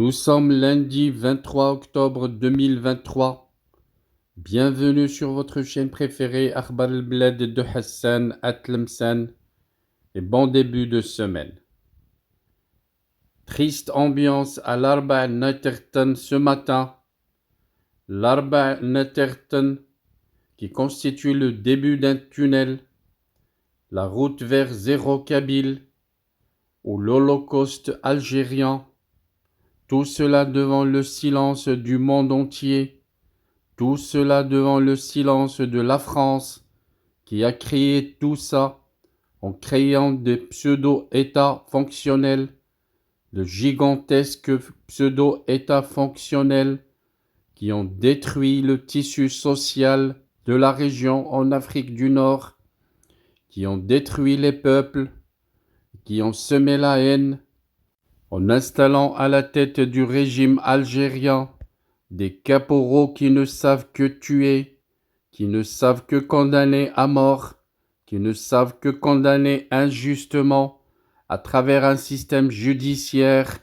Nous sommes lundi 23 octobre 2023. Bienvenue sur votre chaîne préférée Akhbar al-Bled de Hassan Atlemsan et bon début de semaine. Triste ambiance à l'Arba Naterton ce matin. L'Arba Naterton qui constitue le début d'un tunnel, la route vers Zéro Kabyle ou l'Holocauste algérien. Tout cela devant le silence du monde entier. Tout cela devant le silence de la France qui a créé tout ça en créant des pseudo-États fonctionnels, de gigantesques pseudo-États fonctionnels qui ont détruit le tissu social de la région en Afrique du Nord, qui ont détruit les peuples, qui ont semé la haine, en installant à la tête du régime algérien des caporaux qui ne savent que tuer, qui ne savent que condamner à mort, qui ne savent que condamner injustement à travers un système judiciaire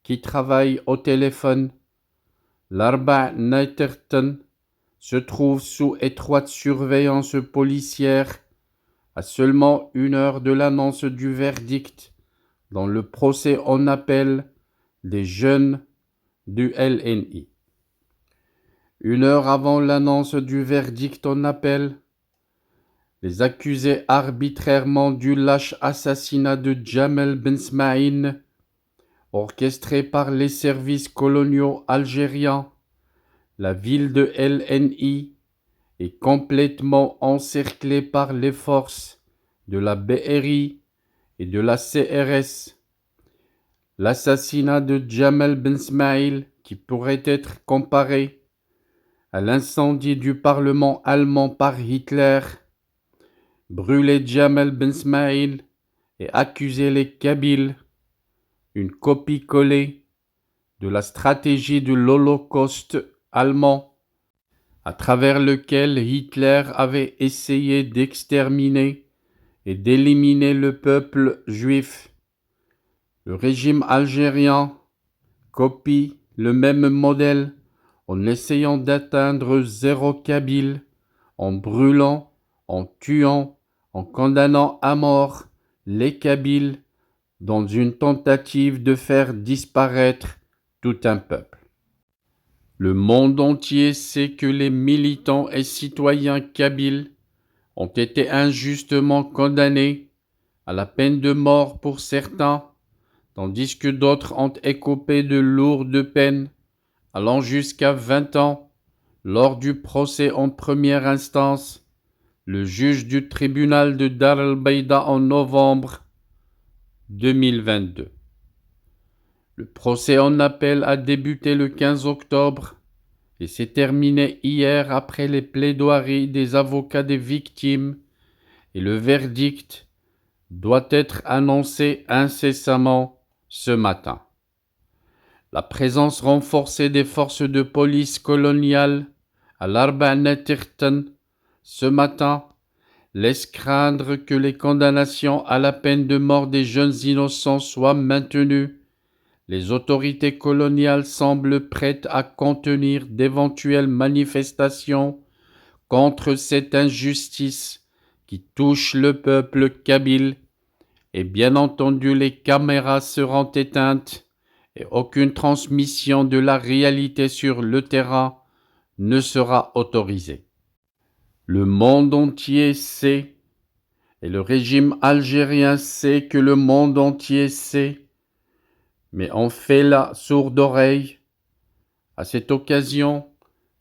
qui travaille au téléphone. L'Arba Naterton se trouve sous étroite surveillance policière à seulement 1 heure de l'annonce du verdict dans le procès en appel des jeunes du LNI. 1 heure avant l'annonce du verdict en appel, les accusés arbitrairement du lâche assassinat de Jamel Ben Smaïn, orchestré par les services coloniaux algériens, la ville de LNI est complètement encerclée par les forces de la BRI et de la CRS. L'assassinat de Jamel Ben Smaïn, qui pourrait être comparé à l'incendie du Parlement allemand par Hitler, brûler Jamel Ben Smaïn et accuser les Kabyles, une copie collée de la stratégie de l'Holocauste allemand, à travers lequel Hitler avait essayé d'exterminer et d'éliminer le peuple juif. Le régime algérien copie le même modèle en essayant d'atteindre Zéro Kabyle, en brûlant, en tuant, en condamnant à mort les Kabyles dans une tentative de faire disparaître tout un peuple. Le monde entier sait que les militants et citoyens kabyles ont été injustement condamnés à la peine de mort pour certains, tandis que d'autres ont écopé de lourdes peines, allant jusqu'à 20 ans. Lors du procès en première instance, le juge du tribunal de Dar el-Beïda en novembre 2022. Le procès en appel a débuté le 15 octobre et s'est terminé hier après les plaidoiries des avocats des victimes, et le verdict doit être annoncé incessamment ce matin. La présence renforcée des forces de police coloniales à l'Arba Naterton ce matin laisse craindre que les condamnations à la peine de mort des jeunes innocents soient maintenues. Les autorités coloniales semblent prêtes à contenir d'éventuelles manifestations contre cette injustice qui touche le peuple kabyle, et bien entendu les caméras seront éteintes et aucune transmission de la réalité sur le terrain ne sera autorisée. Le monde entier sait, et le régime algérien sait que le monde entier sait, mais on fait la sourde oreille. À cette occasion,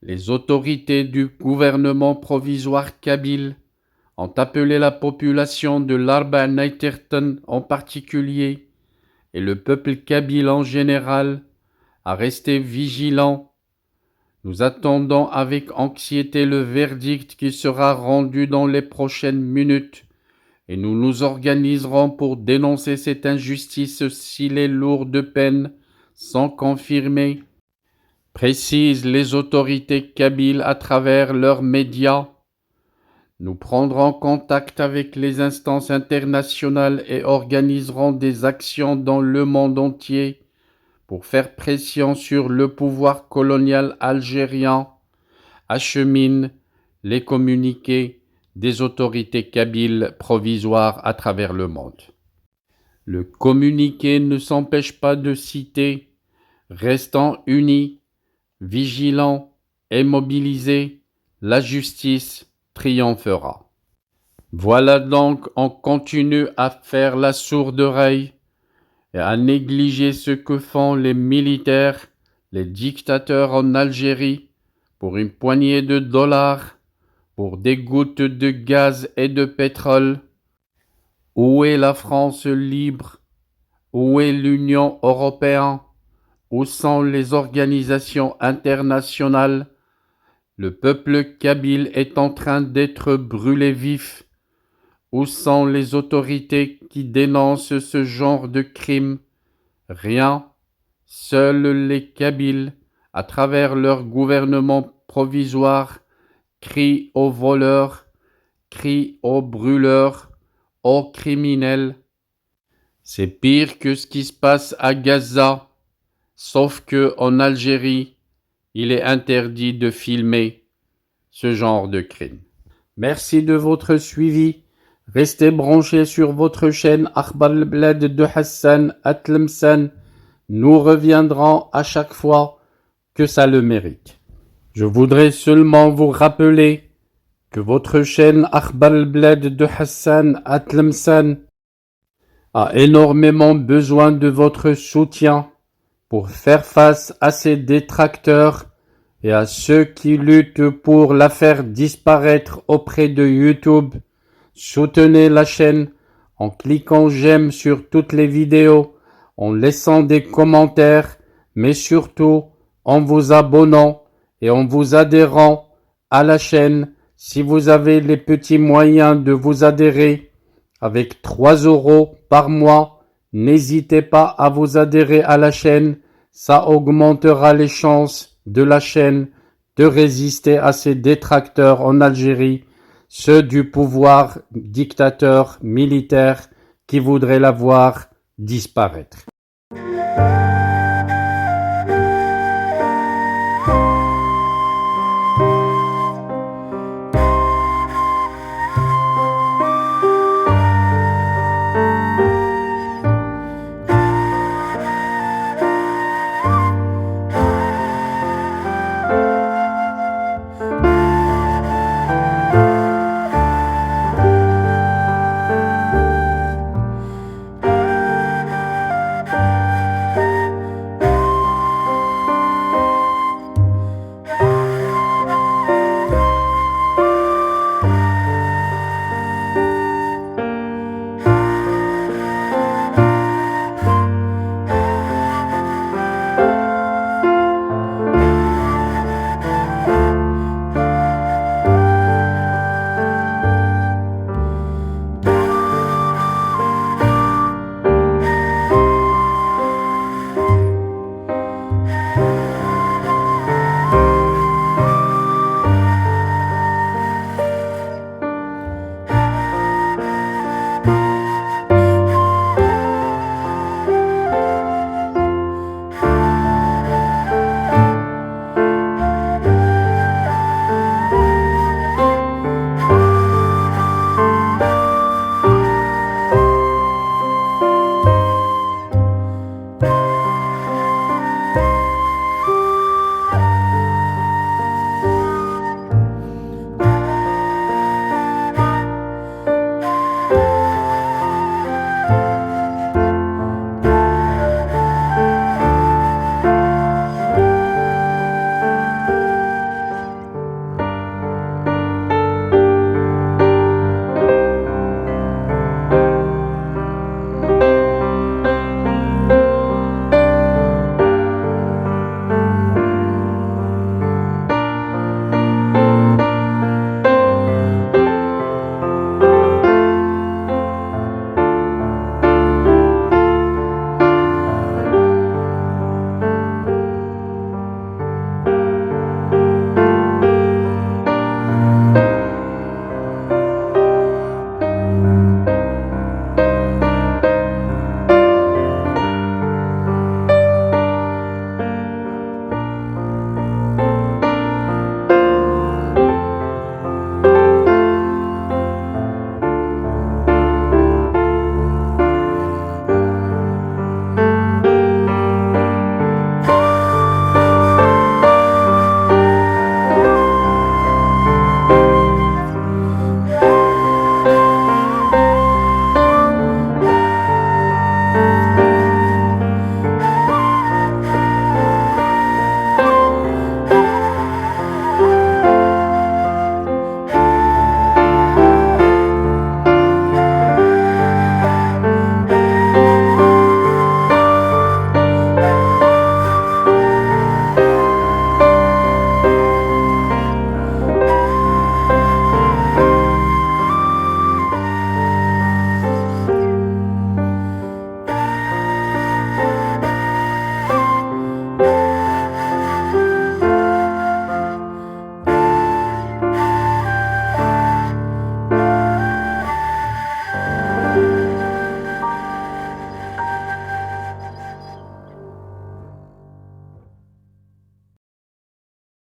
les autorités du gouvernement provisoire kabyle ont appelé la population de l'Arba Naterton en particulier et le peuple kabyle en général à rester vigilants. Nous attendons avec anxiété le verdict qui sera rendu dans les prochaines minutes et nous nous organiserons pour dénoncer cette injustice si les lourdes peines sont confirmées, précisent les autorités kabyles à travers leurs médias. Nous prendrons contact avec les instances internationales et organiserons des actions dans le monde entier pour faire pression sur le pouvoir colonial algérien, achemine les communiqués des autorités kabyles provisoires à travers le monde. Le communiqué ne s'empêche pas de citer « Restant unis, vigilants et mobilisés, la justice triomphera ». Voilà donc, on continue à faire la sourde oreille et à négliger ce que font les militaires, les dictateurs en Algérie, pour une poignée de dollars, pour des gouttes de gaz et de pétrole. Où est la France libre? Où est l'Union européenne? Où sont les organisations internationales? Le peuple kabyle est en train d'être brûlé vif. Où sont les autorités qui dénoncent ce genre de crimes? Rien. Seuls les Kabyles, à travers leur gouvernement provisoire, crient aux voleurs, crient aux brûleurs, aux criminels. C'est pire que ce qui se passe à Gaza, sauf que en Algérie, il est interdit de filmer ce genre de crime. Merci de votre suivi. Restez branchés sur votre chaîne Akhbar al-Blad de Hassan Atlemsan. Nous reviendrons à chaque fois que ça le mérite. Je voudrais seulement vous rappeler que votre chaîne Akhbar al-Blad de Hassan Atlemsan a énormément besoin de votre soutien pour faire face à ces détracteurs et à ceux qui luttent pour la faire disparaître auprès de YouTube. Soutenez la chaîne en cliquant j'aime sur toutes les vidéos, en laissant des commentaires, mais surtout en vous abonnant et en vous adhérant à la chaîne. Si vous avez les petits moyens de vous adhérer avec 3 € par mois, n'hésitez pas à vous adhérer à la chaîne. Ça augmentera les chances de la chaîne de résister à ces détracteurs en Algérie, ceux du pouvoir dictateur militaire qui voudraient la voir disparaître.